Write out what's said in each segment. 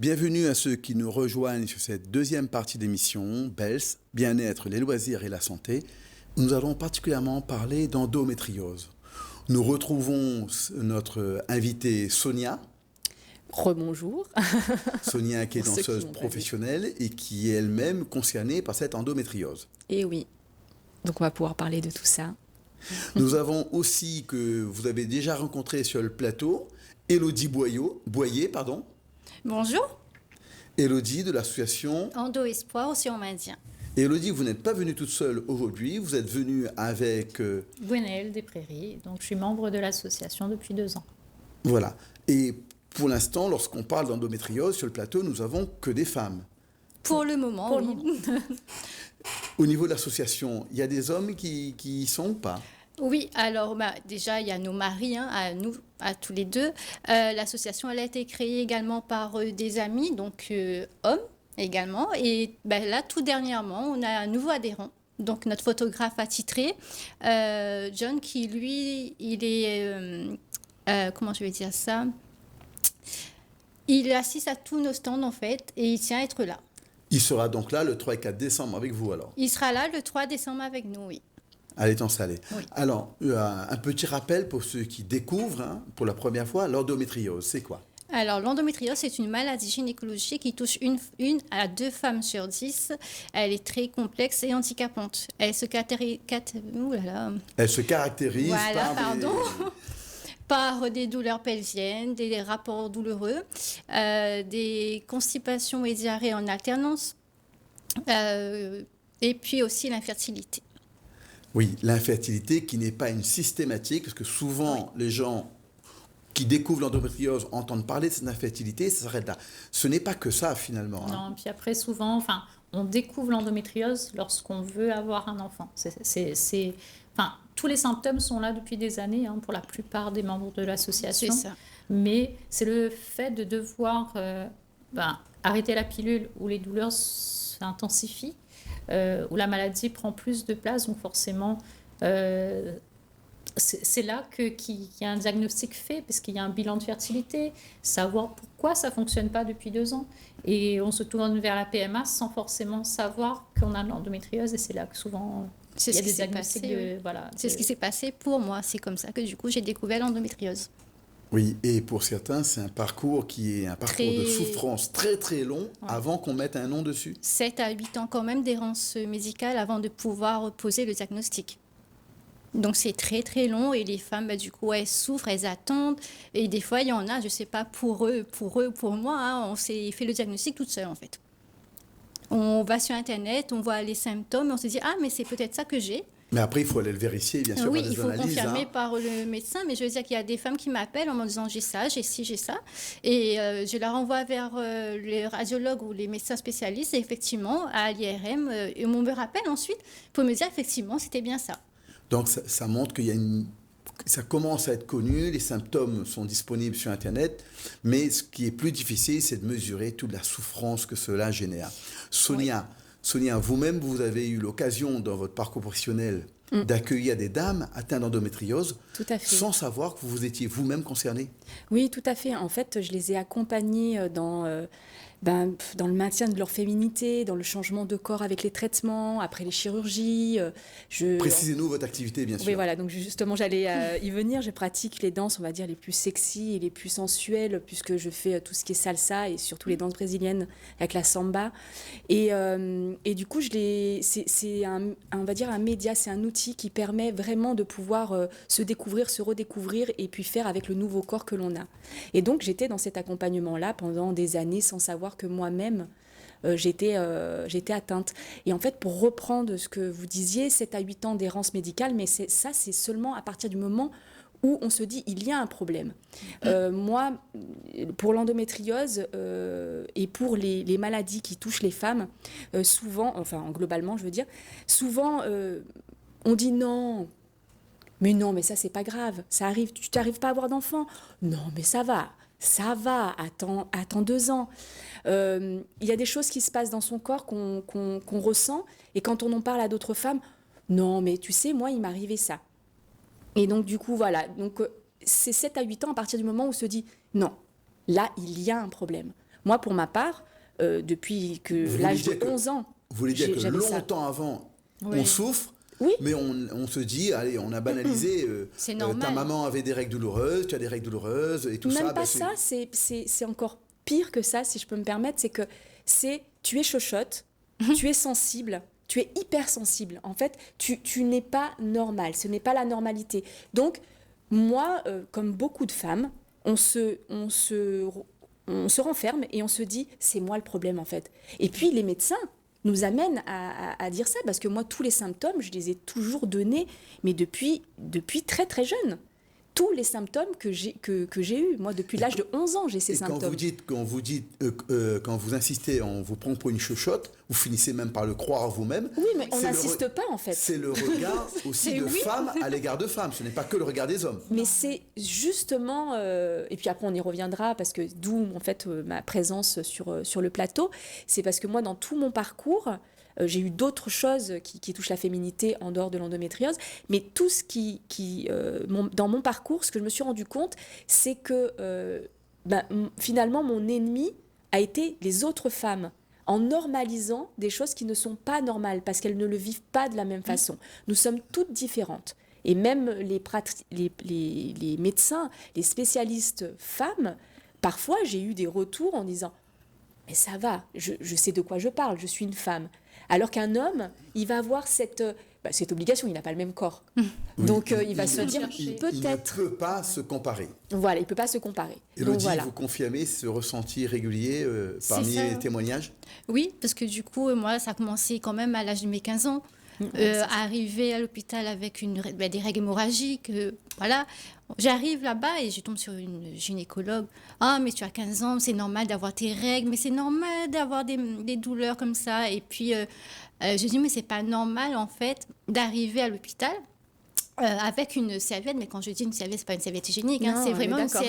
Bienvenue à ceux qui nous rejoignent sur cette deuxième partie d'émission, BELS, Bien-être, les loisirs et la santé, où nous allons particulièrement parler d'endométriose. Nous retrouvons notre invitée Sonia. Rebonjour. Sonia qui est danseuse professionnelle et qui est elle-même concernée par cette endométriose. Et oui, donc on va pouvoir parler de tout ça. Nous avons aussi, que vous avez déjà rencontré sur le plateau, Élodie Boyer. Bonjour. Élodie de l'association Endo Espoir aussi en maintien. Élodie, vous n'êtes pas venue toute seule aujourd'hui, vous êtes venue avec... Gwenaëlle des Prairies, donc je suis membre de l'association depuis 2 ans. Voilà. Et pour l'instant, lorsqu'on parle d'endométriose sur le plateau, nous n'avons que des femmes. Pour le moment, oui. Au niveau de l'association, il y a des hommes qui y sont ou pas? Oui, alors déjà, il y a nos maris, à tous les deux. L'association, elle a été créée également par des amis, donc hommes également. Et là, tout dernièrement, on a un nouveau adhérent. Donc, notre photographe attitré, John, qui lui, il est... comment je vais dire ça? Il assiste à tous nos stands, en fait, et il tient à être là. Il sera donc là le 3 et 4 décembre avec vous, alors? Il sera là le 3 décembre avec nous, oui. À l'étang salé. Oui. Alors, un petit rappel pour ceux qui découvrent pour la première fois l'endométriose, c'est quoi? Alors, l'endométriose, c'est une maladie gynécologique qui touche une à 2 femmes sur 10. Elle est très complexe et handicapante. Elle se caractérise voilà, par par des douleurs pelviennes, des rapports douloureux, des constipations et diarrhées en alternance, et puis aussi l'infertilité. Oui, l'infertilité qui n'est pas une systématique, parce que souvent les gens qui découvrent l'endométriose entendent parler de cette infertilité, ça s'arrête là. Ce n'est pas que ça finalement. Non, puis après souvent, on découvre l'endométriose lorsqu'on veut avoir un enfant. Tous les symptômes sont là depuis des années pour la plupart des membres de l'association. C'est ça. Mais c'est le fait de devoir arrêter la pilule où les douleurs s'intensifient, où la maladie prend plus de place, donc forcément, c'est là qu'il y a un diagnostic fait, parce qu'il y a un bilan de fertilité, savoir pourquoi ça ne fonctionne pas depuis 2 ans. Et on se tourne vers la PMA sans forcément savoir qu'on a de l'endométriose, et c'est là que souvent il y a des diagnostics. C'est ce qui s'est passé pour moi. C'est comme ça que du coup j'ai découvert l'endométriose. Oui, et pour certains, c'est un parcours qui est un parcours de souffrance très très long avant qu'on mette un nom dessus. 7 à 8 ans quand même d'errance médicale avant de pouvoir poser le diagnostic. Donc c'est très très long et les femmes, du coup, elles souffrent, elles attendent. Et des fois, il y en a, je ne sais pas pour moi, on s'est fait le diagnostic toute seule en fait. On va sur Internet, on voit les symptômes, on se dit « Ah, mais c'est peut-être ça que j'ai ». Mais après, il faut aller le vérifier, bien sûr, oui, par des il faut analyses, confirmer par le médecin. Mais je veux dire qu'il y a des femmes qui m'appellent en me disant j'ai ça, j'ai ci, j'ai ça. Et je la renvoie vers les radiologues ou les médecins spécialistes. Et effectivement, à l'IRM, on me rappelle ensuite pour me dire effectivement c'était bien ça. Donc ça montre qu'il y a ça commence à être connu, les symptômes sont disponibles sur Internet, mais ce qui est plus difficile, c'est de mesurer toute la souffrance que cela génère. Sonia, vous-même, vous avez eu l'occasion dans votre parcours professionnel d'accueillir des dames atteintes d'endométriose, Tout à fait. Sans savoir que vous étiez vous-même concernée. Oui, tout à fait. En fait, je les ai accompagnées dans le maintien de leur féminité, dans le changement de corps avec les traitements, après les chirurgies. Précisez-nous votre activité, bien sûr. Oui, voilà. Donc justement, j'allais y venir. Je pratique les danses, on va dire, les plus sexy et les plus sensuelles, puisque je fais tout ce qui est salsa et surtout les danses brésiliennes avec la samba. Et du coup, c'est on va dire un média, c'est un outil qui permet vraiment de pouvoir se découvrir, se redécouvrir et puis faire avec le nouveau corps que l'on a. Et donc, j'étais dans cet accompagnement-là pendant des années sans savoir que moi-même, j'étais atteinte. Et en fait, pour reprendre ce que vous disiez, 7 à 8 ans d'errance médicale, mais c'est seulement à partir du moment où on se dit il y a un problème. Moi, pour l'endométriose et pour les maladies qui touchent les femmes, souvent, globalement, je veux dire, souvent, on dit non. Mais non, mais ça, c'est pas grave. Ça arrive, tu n'arrives pas à avoir d'enfant. Non, mais ça va, attends 2 ans. Il y a des choses qui se passent dans son corps qu'on ressent, et quand on en parle à d'autres femmes, non, mais tu sais, moi, il m'arrivait ça. Et donc, du coup, voilà. Donc, c'est 7 à 8 ans à partir du moment où on se dit, non, là, il y a un problème. Moi, pour ma part, depuis que Vous l'âge voulez de dire que- 11 ans, Vous voulez dire que j'avais ça. longtemps avant, Oui. on souffre, Oui. mais on se dit, allez, on a banalisé, C'est ta normal. maman avait des règles douloureuses, tu as des règles douloureuses, et tout ça. Même pas ben, ça, c'est encore pire que ça, si je peux me permettre, tu es chochotte, tu es sensible, tu es hypersensible. En fait, tu n'es pas normal, ce n'est pas la normalité. Donc, moi, comme beaucoup de femmes, on se renferme et on se dit, c'est moi le problème en fait. Et puis, les médecins nous amènent à dire ça, parce que moi, tous les symptômes, je les ai toujours donnés, mais depuis très très jeune. Tous les symptômes que j'ai eus. Moi, depuis l'âge de 11 ans, j'ai ces Et symptômes. quand vous insistez, on vous prend pour une chochotte, vous finissez même par le croire vous-même. Oui, mais on C'est le n'insiste pas en fait. C'est le regard aussi de femmes à l'égard de femmes. Ce n'est pas que le regard des hommes. Mais c'est justement, et puis après on y reviendra, parce que d'où en fait ma présence sur le plateau, c'est parce que moi dans tout mon parcours, j'ai eu d'autres choses qui touchent la féminité en dehors de l'endométriose, mais tout ce dans mon parcours, ce que je me suis rendu compte, c'est que finalement mon ennemi a été les autres femmes, en normalisant des choses qui ne sont pas normales, parce qu'elles ne le vivent pas de la même façon. Nous sommes toutes différentes. Et même les médecins, les spécialistes femmes, parfois j'ai eu des retours en disant « Mais ça va, je sais de quoi je parle, je suis une femme ». Alors qu'un homme, il va avoir cette obligation, il n'a pas le même corps. Donc il va se dire Il peut-être. ne peut pas se comparer. Voilà, il ne peut pas se comparer. Donc Élodie, voilà. vous confirmez ce ressenti régulier parmi ça. les témoignages? Oui, parce que du coup, moi, ça a commencé quand même à l'âge de mes 15 ans. Arriver à l'hôpital avec des règles hémorragiques, voilà. J'arrive là-bas et je tombe sur une gynécologue. Ah, mais tu as 15 ans, c'est normal d'avoir tes règles, mais c'est normal d'avoir des douleurs comme ça. Et puis, je dis, mais c'est pas normal, en fait, d'arriver à l'hôpital avec une serviette, mais quand je dis une serviette, c'est pas une serviette hygiénique, hein, Non, c'est on est vraiment une d'accord.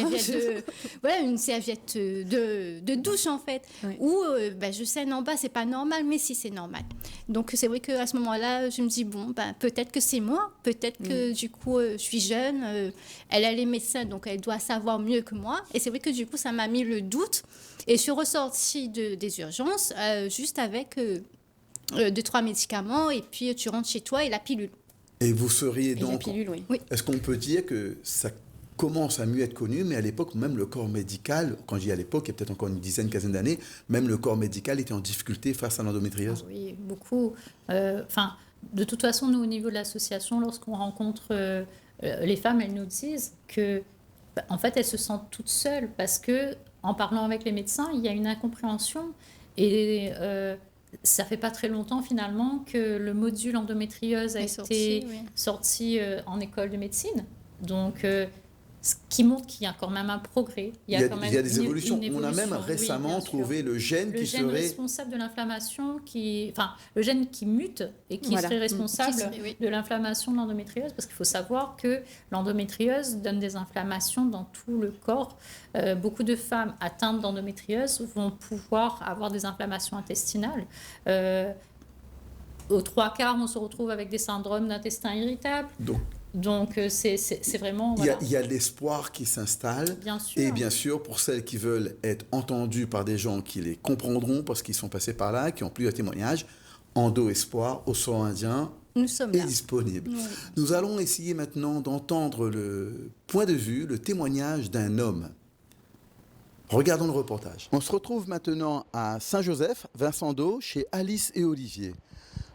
serviette de douche en fait, Oui. où je saigne en bas, c'est pas normal, mais si c'est normal. Donc c'est vrai qu'à ce moment-là, je me dis bon, peut-être que c'est moi, peut-être que du coup je suis jeune, elle a les médecins, donc elle doit savoir mieux que moi. Et c'est vrai que du coup ça m'a mis le doute, et je suis ressortie des urgences juste avec 2-3 médicaments, et puis tu rentres chez toi et la pilule. Et vous seriez Et la donc... pilule, oui. Est-ce qu'on peut dire que ça commence à mieux être connu, mais à l'époque, même le corps médical, quand je dis à l'époque, il y a peut-être encore une quinzaine d'années, même le corps médical était en difficulté face à l'endométriose? Oui, beaucoup. De toute façon, nous, au niveau de l'association, lorsqu'on rencontre les femmes, elles nous disent que, en fait, elles se sentent toutes seules parce que, en parlant avec les médecins, il y a une incompréhension et ça fait pas très longtemps finalement que le module endométriose a été sorti en école de médecine. Donc, ce qui montre qu'il y a quand même un progrès. Il y a des évolutions. On a même récemment oui, trouvé le gène qui serait... responsable de l'inflammation, le gène qui mute et qui serait responsable de l'inflammation de l'endométriose, parce qu'il faut savoir que l'endométriose donne des inflammations dans tout le corps. Beaucoup de femmes atteintes d'endométriose vont pouvoir avoir des inflammations intestinales. Aux 3/4, on se retrouve avec des syndromes d'intestin irritable. Donc, c'est vraiment... Voilà. Il y a l'espoir qui s'installe. Bien sûr. Et bien sûr, pour celles qui veulent être entendues par des gens qui les comprendront parce qu'ils sont passés par là, qui ont plus de témoignages, Endo Espoir, au Océan Indien, Nous sommes est là. disponible. Oui. Nous allons essayer maintenant d'entendre le point de vue, le témoignage d'un homme. Regardons le reportage. On se retrouve maintenant à Saint-Joseph, Vincent d'Eau, chez Alice et Olivier.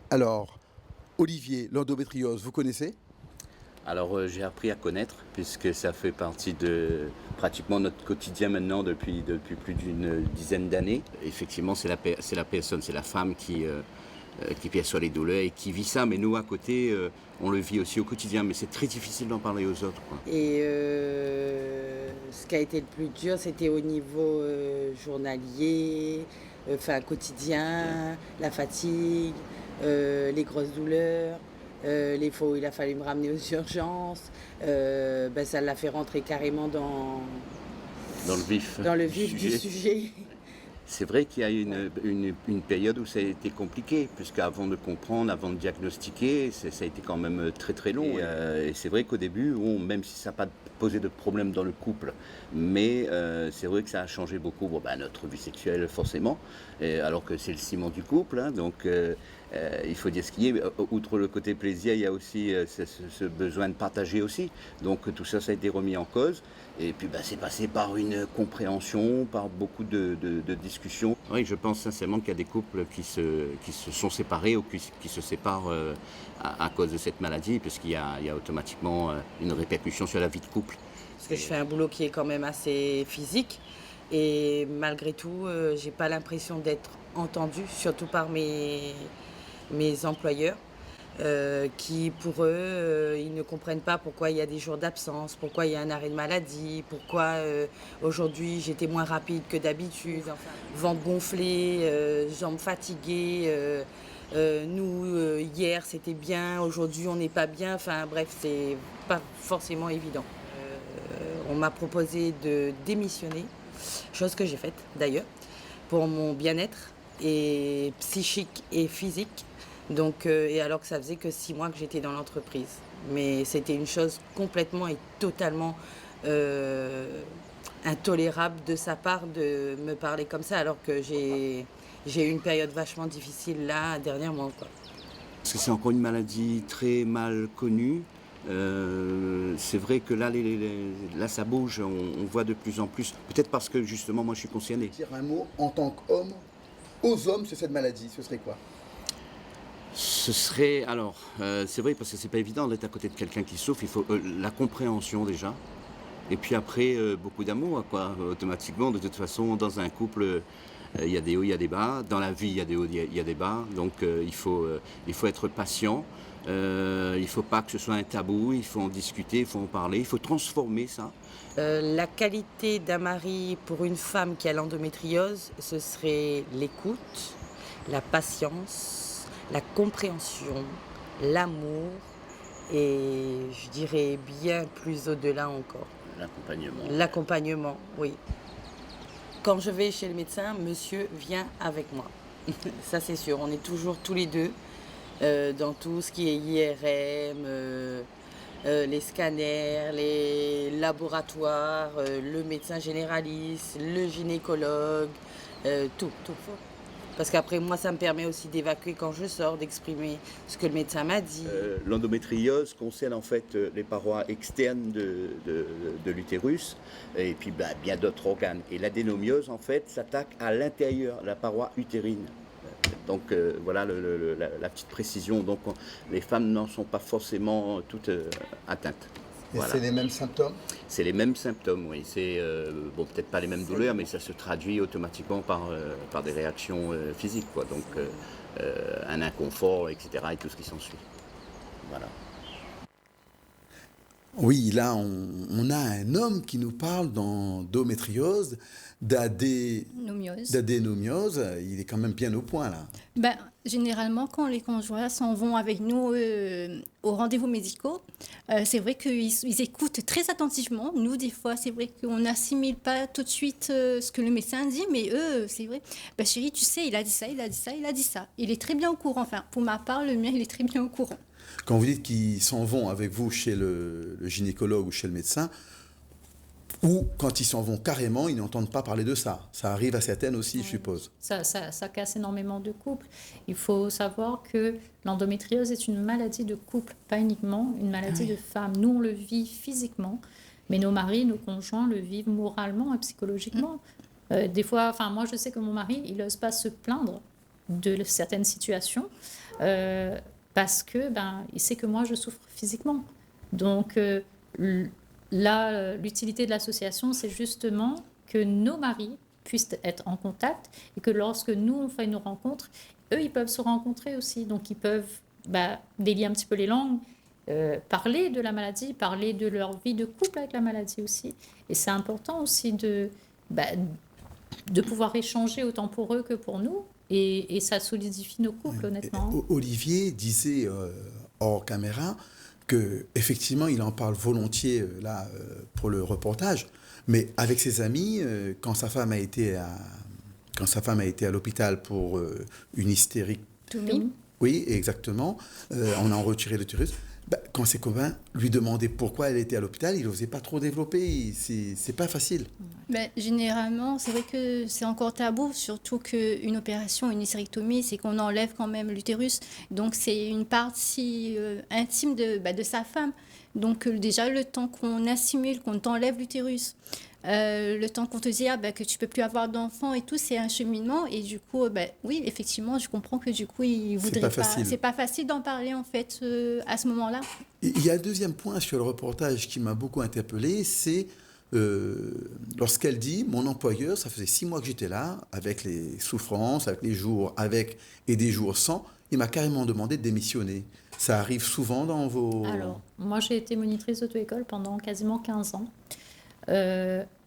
Alors, Olivier, l'endométriose, vous connaissez ? Alors j'ai appris à connaître puisque ça fait partie de pratiquement notre quotidien maintenant depuis plus d'une dizaine d'années. Effectivement, c'est la personne, c'est la femme qui perçoit les douleurs et qui vit ça. Mais nous, à côté, on le vit aussi au quotidien. Mais c'est très difficile d'en parler aux autres, quoi. Et ce qui a été le plus dur, c'était au niveau journalier, quotidien, la fatigue, les grosses douleurs. Les fois où il a fallu me ramener aux urgences, ça l'a fait rentrer carrément dans le vif du sujet. c'est vrai qu'il y a une période où ça a été compliqué, puisqu'avant de comprendre, avant de diagnostiquer, ça a été quand même très très long. Et c'est vrai qu'au début, même si ça n'a pas posé de problème dans le couple, mais c'est vrai que ça a changé beaucoup notre vie sexuelle forcément, alors que c'est le ciment du couple, hein, donc il faut dire ce qui est. Outre le côté plaisir, il y a aussi ce besoin de partager aussi. Donc tout ça, ça a été remis en cause. Et puis c'est passé par une compréhension, par beaucoup de discussions. Oui, je pense sincèrement qu'il y a des couples qui se sont séparés ou qui se séparent à cause de cette maladie, puisqu'il y a automatiquement une répercussion sur la vie de couple. Parce que je fais un boulot qui est quand même assez physique. Et malgré tout, j'ai pas l'impression d'être entendue, surtout par mes employeurs. Qui pour eux, ils ne comprennent pas pourquoi il y a des jours d'absence, pourquoi il y a un arrêt de maladie, pourquoi aujourd'hui j'étais moins rapide que d'habitude, enfin, ventre gonflé, jambes fatiguées, hier c'était bien, aujourd'hui on n'est pas bien, enfin bref, c'est pas forcément évident. On m'a proposé de démissionner, chose que j'ai faite d'ailleurs, pour mon bien-être et psychique et physique. Donc, et alors que ça faisait que 6 mois que j'étais dans l'entreprise. Mais c'était une chose complètement et totalement intolérable de sa part de me parler comme ça, alors que j'ai eu une période vachement difficile là, dernièrement, quoi. Parce que c'est encore une maladie très mal connue. C'est vrai que là, là ça bouge, on voit de plus en plus. Peut-être parce que justement, moi je suis concerné. Dire un mot en tant qu'homme, aux hommes sur cette maladie, ce serait quoi? Ce serait, c'est vrai parce que c'est pas évident d'être à côté de quelqu'un qui souffre, il faut la compréhension déjà, et puis après beaucoup d'amour, quoi, automatiquement. De toute façon, dans un couple, il y a des hauts, il y a des bas, dans la vie il y a des hauts, il y a des bas, donc il faut être patient, il ne faut pas que ce soit un tabou, il faut en discuter, il faut en parler, il faut transformer ça. La qualité d'un mari pour une femme qui a l'endométriose, ce serait l'écoute, la patience, la compréhension, l'amour et je dirais bien plus au-delà encore. L'accompagnement. L'accompagnement, oui. Quand je vais chez le médecin, monsieur vient avec moi. Ça c'est sûr, on est toujours tous les deux dans tout ce qui est IRM, les scanners, les laboratoires, le médecin généraliste, le gynécologue, tout. Parce qu'après, moi, ça me permet aussi d'évacuer quand je sors, d'exprimer ce que le médecin m'a dit. L'endométriose concerne en fait les parois externes de l'utérus et puis bien d'autres organes. Et l'adénomiose, en fait, s'attaque à l'intérieur, la paroi utérine. Donc voilà la petite précision. Donc les femmes n'en sont pas forcément toutes atteintes. Et voilà. C'est les mêmes symptômes? C'est les mêmes symptômes, oui. C'est peut-être pas les mêmes douleurs, mais ça se traduit automatiquement par des réactions physiques, quoi. Donc un inconfort, etc. et tout ce qui s'ensuit. Voilà. Oui, là, on a un homme qui nous parle d'endométriose, d'adénomiose. Il est quand même bien au point, là. Généralement, quand les conjoints s'en vont avec nous aux rendez-vous médicaux, c'est vrai qu'ils écoutent très attentivement. Nous, des fois, c'est vrai qu'on n'assimile pas tout de suite ce que le médecin dit, mais eux, c'est vrai. Chérie, tu sais, il a dit ça, il a dit ça, il a dit ça. Il est très bien au courant. Enfin, pour ma part, le mien, il est très bien au courant. Quand vous dites qu'ils s'en vont avec vous chez le gynécologue ou chez le médecin, ou quand ils s'en vont carrément, ils n'entendent pas parler de ça. Ça arrive à certaines aussi, je suppose. Ça casse énormément de couples. Il faut savoir que l'endométriose est une maladie de couple, pas uniquement une maladie de femme. Nous, on le vit physiquement, mais nos maris, nos conjoints le vivent moralement et psychologiquement. Des fois, moi, je sais que mon mari, il n'ose pas se plaindre de certaines situations parce que il sait que moi, je souffre physiquement. Donc, là, l'utilité de l'association, c'est justement que nos maris puissent être en contact et que lorsque nous, on fait une rencontre, eux, ils peuvent se rencontrer aussi. Donc, ils peuvent délier un petit peu les langues, parler de la maladie, parler de leur vie de couple avec la maladie aussi. Et c'est important aussi de pouvoir échanger autant pour eux que pour nous. Et ça solidifie nos couples, honnêtement. Olivier disait hors caméra qu'effectivement, il en parle volontiers pour le reportage, mais avec ses amis, quand sa femme a été quand sa femme a été à l'hôpital pour une hystérectomie. Oui, exactement. On a retiré l'utérus. Quand ses copains lui demandaient pourquoi elle était à l'hôpital, il n'osait pas trop développer. C'est pas facile. Généralement, c'est vrai que c'est encore tabou, surtout qu'une opération, une hystérectomie, c'est qu'on enlève quand même l'utérus. Donc, c'est une partie intime de sa femme. Donc, déjà, le temps qu'on assimile, qu'on t'enlève l'utérus, le temps qu'on te dit que tu peux plus avoir d'enfants et tout, c'est un cheminement. Et du coup, oui, effectivement, je comprends que du coup, il voudrait pas. C'est pas facile d'en parler, en fait, à ce moment-là. Il y a un deuxième point sur le reportage qui m'a beaucoup interpellé, c'est lorsqu'elle dit « Mon employeur, ça faisait 6 mois que j'étais là, avec les souffrances, avec les jours avec et des jours sans, il m'a carrément demandé de démissionner. » Ça arrive souvent dans vos... Alors, moi, j'ai été monitrice d'auto-école pendant quasiment 15 ans.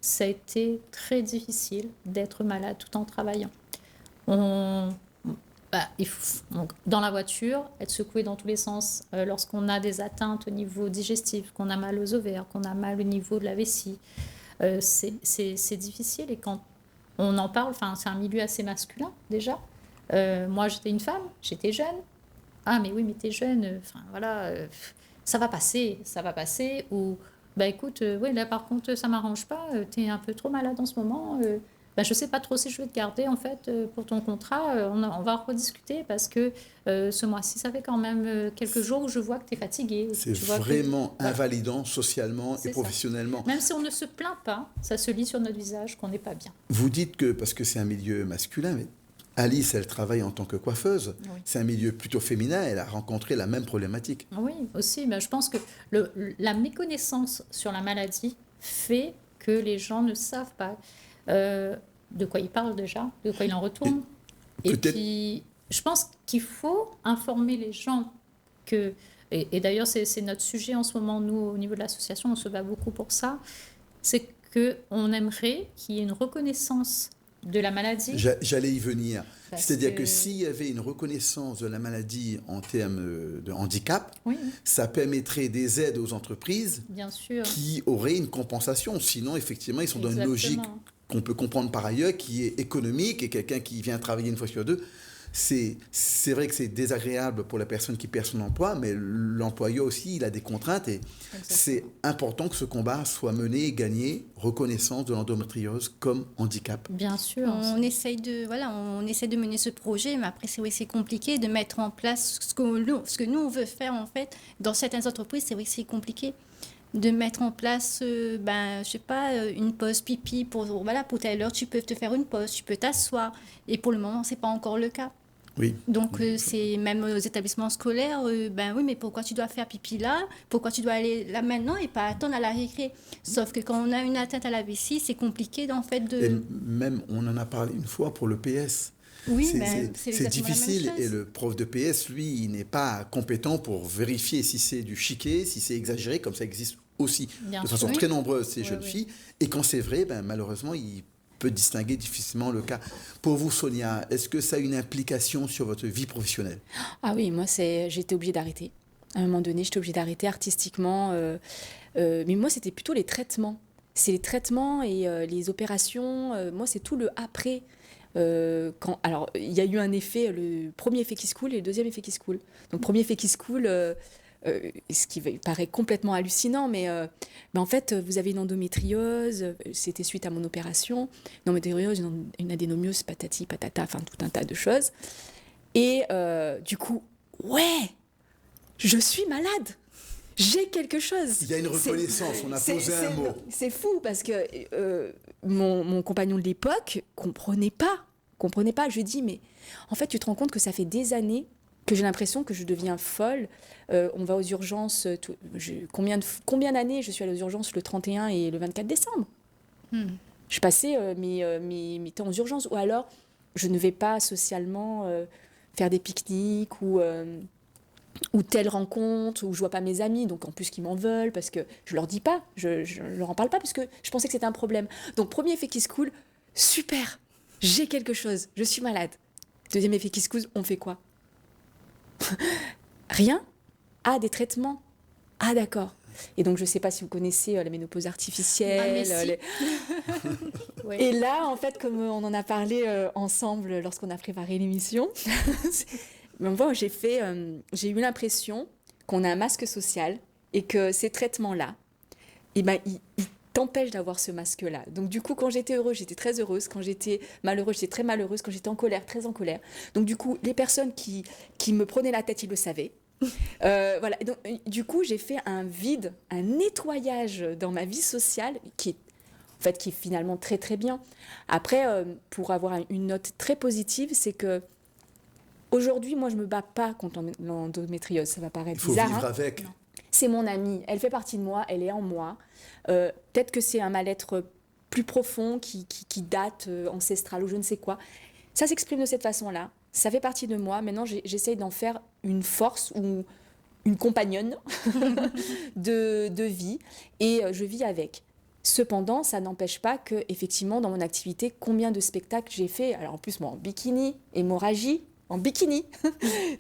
Ça a été très difficile d'être malade tout en travaillant. Dans la voiture, être secoué dans tous les sens, lorsqu'on a des atteintes au niveau digestif, qu'on a mal aux ovaires, qu'on a mal au niveau de la vessie, c'est difficile. Et quand on en parle, c'est un milieu assez masculin déjà. Moi, j'étais une femme, j'étais jeune. Ah, mais oui, mais t'es jeune, ça va passer. Ou, écoute, oui, là, par contre, ça m'arrange pas, t'es un peu trop malade en ce moment, je sais pas trop si je vais te garder, en fait, pour ton contrat, on va rediscuter parce que ce mois-ci, ça fait quand même quelques jours où je vois que t'es fatiguée. C'est vraiment invalidant socialement et professionnellement. Même si on ne se plaint pas, ça se lit sur notre visage qu'on n'est pas bien. Vous dites que, parce que c'est un milieu masculin, mais Alice, elle travaille en tant que coiffeuse. Oui. C'est un milieu plutôt féminin. Elle a rencontré la même problématique. Oui, aussi. Je pense que la méconnaissance sur la maladie fait que les gens ne savent pas de quoi ils parlent déjà, de quoi ils en retournent. Et puis, je pense qu'il faut informer les gens que... Et d'ailleurs, c'est notre sujet en ce moment, nous, au niveau de l'association, on se bat beaucoup pour ça. C'est qu'on aimerait qu'il y ait une reconnaissance de la maladie. J'allais y venir. C'est-à-dire que s'il y avait une reconnaissance de la maladie en termes de handicap, oui, ça permettrait des aides aux entreprises bien sûr, qui auraient une compensation. Sinon, effectivement, ils sont dans une logique qu'on peut comprendre par ailleurs, qui est économique, et quelqu'un qui vient travailler une fois sur deux. C'est vrai que c'est désagréable pour la personne qui perd son emploi, mais l'employeur aussi, il a des contraintes et c'est important que ce combat soit mené et gagné reconnaissance de l'endométriose comme handicap. Bien sûr. On essaye de mener ce projet, mais après, c'est vrai que c'est compliqué de mettre en place ce que nous, on veut faire, en fait. Dans certaines entreprises, c'est vrai que c'est compliqué de mettre en place, je sais pas, une pause pipi pour telle heure, tu peux te faire une pause, tu peux t'asseoir. Et pour le moment, c'est pas encore le cas. Oui. Donc, c'est même aux établissements scolaires, oui, mais pourquoi tu dois faire pipi là? Pourquoi tu dois aller là maintenant et pas attendre à la récré? Sauf que quand on a une atteinte à la vessie, c'est compliqué, en fait, de... Et même, on en a parlé une fois pour le PS. Oui, c'est difficile et le prof de PS, lui, il n'est pas compétent pour vérifier si c'est du chiquet, si c'est exagéré, comme ça existe aussi de façon très nombreuse ces jeunes filles. Et quand c'est vrai, malheureusement, il peut distinguer difficilement le cas. Pour vous, Sonia, est-ce que ça a une implication sur votre vie professionnelle? Ah oui, moi, j'ai été obligée d'arrêter. À un moment donné, j'étais obligée d'arrêter artistiquement. Mais moi, c'était plutôt les traitements. C'est les traitements et les opérations. Moi, c'est tout le après. Alors, il y a eu un effet, le premier effet qui se coule et le deuxième effet qui se coule. Donc, premier effet qui se coule, ce qui paraît complètement hallucinant, mais en fait, vous avez une endométriose, c'était suite à mon opération, une endométriose, une adénomiose, patati, patata, enfin tout un tas de choses. Et du coup, je suis malade. J'ai quelque chose. Il y a une reconnaissance, on a posé un mot. C'est fou parce que mon compagnon de l'époque comprenait pas. Je lui dis, mais en fait, tu te rends compte que ça fait des années que j'ai l'impression que je deviens folle. On va aux urgences. Combien d'années je suis allée aux urgences le 31 et le 24 décembre Je passais mes temps aux urgences. Ou alors, je ne vais pas socialement faire des pique-niques ou telle rencontre, où je vois pas mes amis, donc en plus qu'ils m'en veulent, parce que je leur dis pas, je leur en parle pas, parce que je pensais que c'était un problème. Donc premier effet qui se coule, super, j'ai quelque chose, je suis malade. Deuxième effet qui se coule, on fait quoi? Rien? Ah, des traitements? Ah, d'accord. Et donc, je ne sais pas si vous connaissez la ménopause artificielle. Ouais. Et là, en fait, comme on en a parlé ensemble lorsqu'on a préparé l'émission, bon, j'ai eu l'impression qu'on a un masque social et que ces traitements-là, eh ben, ils t'empêchent d'avoir ce masque-là. Donc du coup, quand j'étais heureuse, j'étais très heureuse. Quand j'étais malheureuse, j'étais très malheureuse. Quand j'étais en colère, très en colère. Donc du coup, les personnes qui me prenaient la tête, ils le savaient. Voilà. Et donc, du coup, j'ai fait un vide, un nettoyage dans ma vie sociale qui est finalement très très bien. Après, pour avoir une note très positive, c'est que aujourd'hui, moi, je me bats pas contre l'endométriose. Ça va Il paraître faut bizarre. vivre Hein. avec. C'est mon amie, elle fait partie de moi, elle est en moi. Peut-être que c'est un mal-être plus profond qui date ancestral ou je ne sais quoi. Ça s'exprime de cette façon-là. Ça fait partie de moi. Maintenant, j'essaye d'en faire une force ou une compagnonne de vie et je vis avec. Cependant, ça n'empêche pas que, effectivement, dans mon activité, combien de spectacles j'ai fait. Alors en plus, moi, en bikini, hémorragie, en bikini.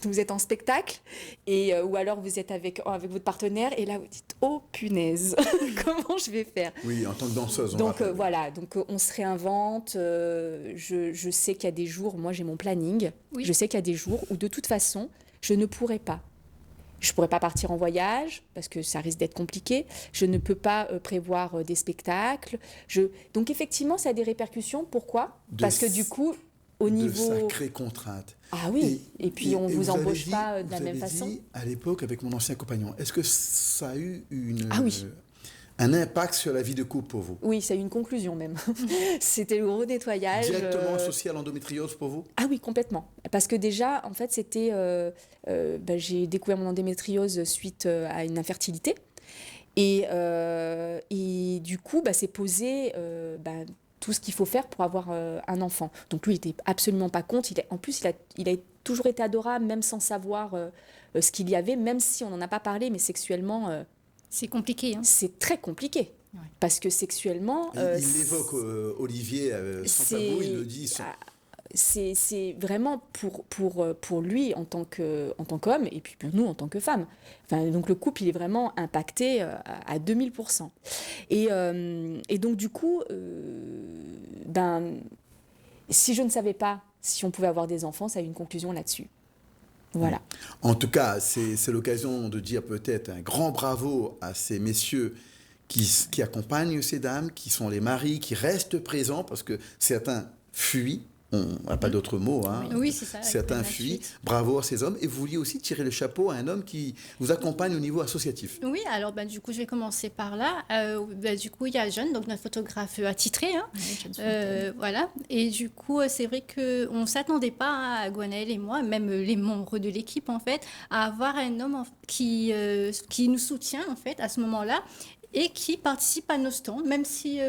Vous êtes en spectacle et ou alors vous êtes avec votre partenaire et là vous dites oh punaise, comment je vais faire? Oui, en tant que danseuse. Donc voilà, donc on se réinvente. Je sais qu'il y a des jours, moi j'ai mon planning. Oui. Je sais qu'il y a des jours où de toute façon je ne pourrai pas. Je ne pourrais pas partir en voyage parce que ça risque d'être compliqué. Je ne peux pas prévoir des spectacles. Donc effectivement, ça a des répercussions. Pourquoi? Parce que du coup, au niveau... De sacrées contraintes. Ah oui, et puis on ne vous embauche dit, pas de la vous même avez façon. dit, à l'époque, avec mon ancien compagnon, est-ce que ça a eu Ah oui. un impact sur la vie de couple pour vous? Oui, ça a eu une conclusion même. C'était le gros nettoyage. Directement associé à l'endométriose pour vous? Ah oui, complètement. Parce que déjà, en fait, c'était... j'ai découvert mon endométriose suite à une infertilité. Et du coup, c'est posé tout ce qu'il faut faire pour avoir un enfant. Donc lui, il n'était absolument pas contre. En plus, il a toujours été adorable, même sans savoir ce qu'il y avait, même si on n'en a pas parlé, mais sexuellement... C'est compliqué. Hein. C'est très compliqué. Ouais. Parce que sexuellement... il l'évoque, Olivier, sans tabou, il le dit. C'est vraiment pour lui en tant qu'homme et puis pour nous en tant que femmes. Enfin, donc le couple, il est vraiment impacté à 2000%. Et donc du coup, si je ne savais pas si on pouvait avoir des enfants, ça a eu une conclusion là-dessus. Voilà. En tout cas, c'est l'occasion de dire peut-être un grand bravo à ces messieurs qui accompagnent ces dames, qui sont les maris, qui restent présents parce que certains fuient. On n'a pas d'autre mot. Hein. Oui, c'est ça. Certains fuient. Bravo à ces hommes. Et vous vouliez aussi tirer le chapeau à un homme qui vous accompagne au niveau associatif. Oui, alors du coup, je vais commencer par là. Du coup, il y a John, donc notre photographe attitré. Hein. Oui, voilà. Et du coup, c'est vrai qu'on ne s'attendait pas, à Gwenaëlle et moi, même les membres de l'équipe, en fait, à avoir un homme qui nous soutient, en fait, à ce moment-là. Et qui participe à nos stands, même si,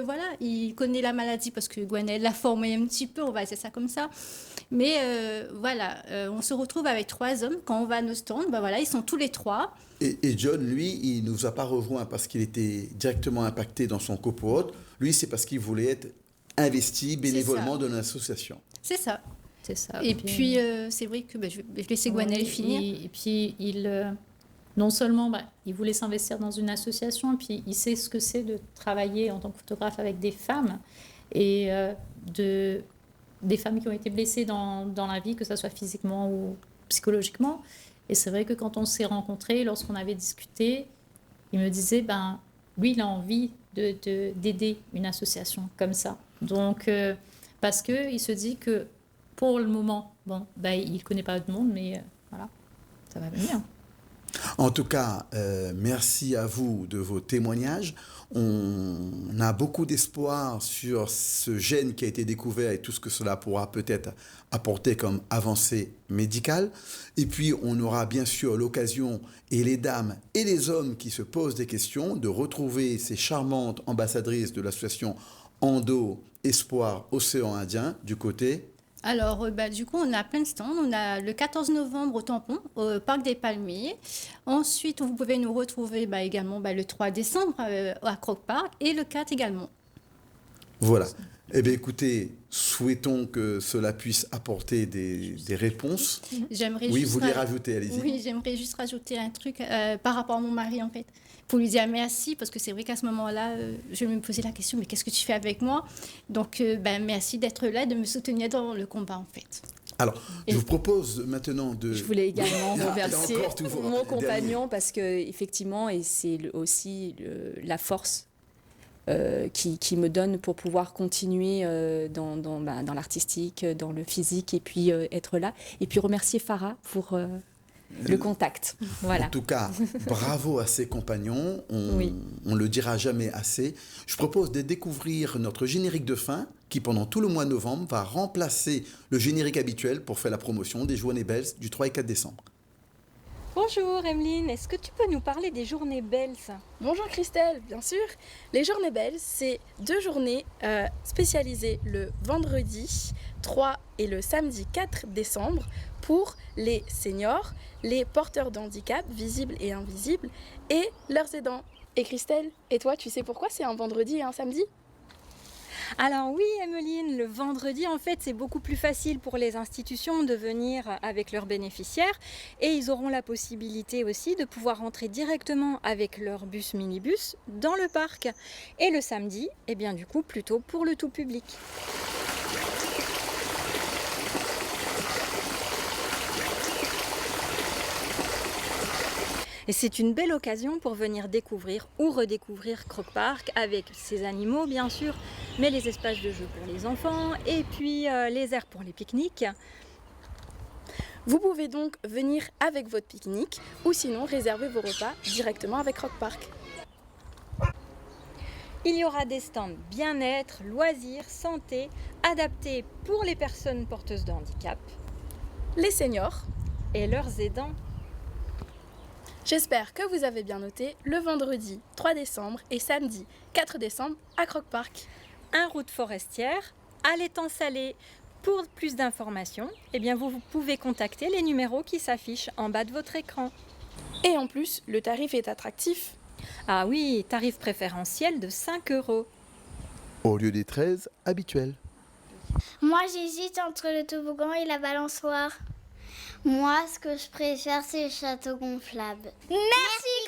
il connaît la maladie parce que Gwenaëlle l'a formé un petit peu, on va dire ça comme ça. Mais on se retrouve avec 3 hommes. Quand on va à nos stands, ils sont tous les 3. Et John, lui, il ne nous a pas rejoint parce qu'il était directement impacté dans son copote. Lui, c'est parce qu'il voulait être investi bénévolement dans l'association. C'est ça. C'est ça. Et puis, c'est vrai que je vais laisser Gwenaëlle finir. Et puis, non seulement, il voulait s'investir dans une association, puis il sait ce que c'est de travailler en tant que photographe avec des femmes et des femmes qui ont été blessées dans la vie, que ce soit physiquement ou psychologiquement. Et c'est vrai que quand on s'est rencontrés, lorsqu'on avait discuté, il me disait, lui, il a envie d'aider une association comme ça. Donc, parce qu'il se dit que pour le moment, il ne connaît pas de monde, mais voilà, ça va venir. En tout cas, merci à vous de vos témoignages. On a beaucoup d'espoir sur ce gène qui a été découvert et tout ce que cela pourra peut-être apporter comme avancée médicale. Et puis, on aura bien sûr l'occasion, et les dames et les hommes qui se posent des questions, de retrouver ces charmantes ambassadrices de l'association Endo Espoir Océan Indien du côté... Alors, du coup, on a plein de stands. On a le 14 novembre au Tampon, au Parc des Palmiers. Ensuite, vous pouvez nous retrouver également le 3 décembre à Croque Park et le 4 également. Voilà. Eh bien, écoutez, souhaitons que cela puisse apporter des réponses. J'aimerais Oui, juste vous voulez rajouter, allez-y. Oui, j'aimerais juste rajouter un truc par rapport à mon mari, en fait, pour lui dire merci, parce que c'est vrai qu'à ce moment-là, je me posais la question, mais qu'est-ce que tu fais avec moi? Donc, merci d'être là, de me soutenir dans le combat, en fait. Alors, je vous propose maintenant de... Je voulais également Il y a remercier encore toujours mon un compagnon dernier. parce que effectivement, et c'est aussi la force qui me donne pour pouvoir continuer dans l'artistique, dans le physique et puis être là. Et puis remercier Farah pour le contact. Voilà. En tout cas, bravo à ses compagnons. Oui. On le dira jamais assez. Je propose de découvrir notre générique de fin qui, pendant tout le mois de novembre, va remplacer le générique habituel pour faire la promotion des Journées Belles du 3 et 4 décembre. Bonjour Emeline, est-ce que tu peux nous parler des journées Bells? Bonjour Christelle, bien sûr. Les Journées Belles, c'est 2 journées spécialisées le vendredi 3 et le samedi 4 décembre pour les seniors, les porteurs de handicap, visibles et invisibles, et leurs aidants. Et Christelle, et toi, tu sais pourquoi c'est un vendredi et un samedi ? Alors oui Emeline, le vendredi en fait c'est beaucoup plus facile pour les institutions de venir avec leurs bénéficiaires et ils auront la possibilité aussi de pouvoir rentrer directement avec leur bus minibus dans le parc. Et le samedi, eh bien du coup plutôt pour le tout public. Et c'est une belle occasion pour venir découvrir ou redécouvrir Croc Park avec ses animaux bien sûr, mais les espaces de jeu pour les enfants et puis les aires pour les pique-niques. Vous pouvez donc venir avec votre pique-nique ou sinon réserver vos repas directement avec Croc Park. Il y aura des stands bien-être, loisirs, santé, adaptés pour les personnes porteuses de handicap Les seniors. et leurs aidants. J'espère que vous avez bien noté le vendredi 3 décembre et samedi 4 décembre à Croc Park. Un route forestière à l'étang salé. Pour plus d'informations, eh bien vous pouvez contacter les numéros qui s'affichent en bas de votre écran. Et en plus, le tarif est attractif. Ah oui, tarif préférentiel de 5 €. Au lieu des 13 habituels. Moi, j'hésite entre le toboggan et la balançoire. Moi, ce que je préfère, c'est le château gonflable. Merci